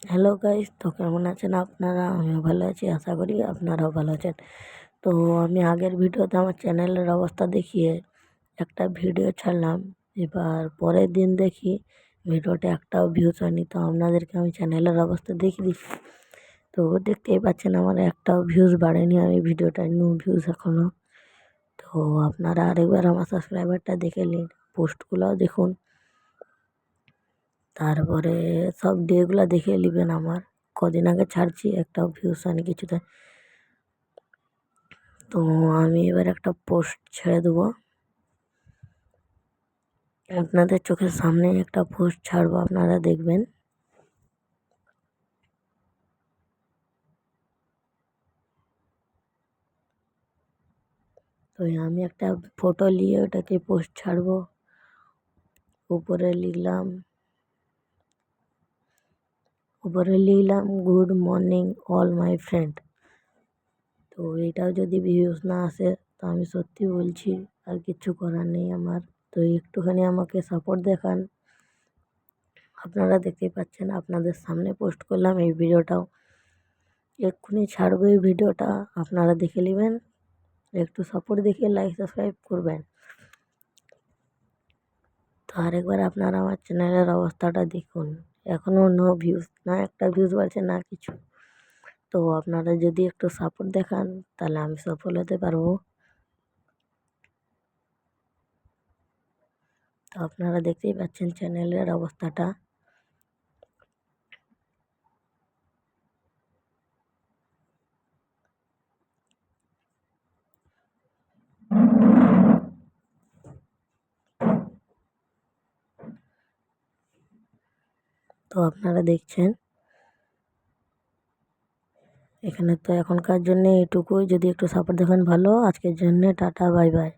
Hello guys, তো কেমন আছেন আপনারা? আমিও ভালো আছি, আশা করি আপনারাও ভালো আছেন। তো আমি আগের ভিডিওতে আমার চ্যানেলের অবস্থা দেখিয়ে একটা ভিডিও ছাড়লাম। এবার পরের দিন দেখি ভিডিওটা একটাও ভিউজ হয়নি। তো আপনাদেরকে আমি চ্যানেলের অবস্থা দেখিয়ে দিচ্ছি। তো দেখতেই পাচ্ছেন আমার একটাও ভিউজ বাড়েনি, আমি ভিডিওটা নো ভিউজ এখনও। তো আপনারা আরেকবার আমার সাবস্ক্রাইবারটা দেখে নিন, পোস্টগুলোও দেখুন, তারপরে সব ডেগুলো দেখে নেবেন। আমার কদিন আগে ছাড়ছি, একটাও ভিউস হয়নি কিছুতে। তো আমি এবার একটা পোস্ট ছেড়ে দেবো, আপনাদের চোখের সামনে একটা পোস্ট ছাড়বো, আপনারা দেখবেন। তো আমি একটা ফটো নিয়ে ওটাকে পোস্ট ছাড়বো। উপরে লিখলাম good morning all my friend. তো এটাও যদি ভিউজ না আসে তো আমি সত্যি বলছি, আর কিছু করার নেই আমার। তো একটুখানি আমাকে সাপোর্ট দেখান। আপনারা দেখতেই পাচ্ছেন, আপনাদের সামনে পোস্ট করলাম এই ভিডিওটাও। এক্ষুনি ছাড়বো এই ভিডিওটা, আপনারা দেখে নেবেন। একটু সাপোর্ট দেখিয়ে লাইক সাবস্ক্রাইব করবেন। তো আরেকবার আপনারা আমার চ্যানেলের অবস্থাটা দেখুন, এখনও নো ভিউজ, না একটা ভিউজ বাড়ছে না কিছু। তো আপনারা যদি একটু সাপোর্ট দেখান তাহলে আমি সফল হতে পারবো। তো আপনারা দেখতেই পাচ্ছেন চ্যানেলের অবস্থাটা। তো আপনারা দেখছেন এখানে। তো এখনকার জন্য এটুকুই, যদি একটু সাপোর্ট দেখান ভালো। আজকের জন্য টাটা, বাই বাই।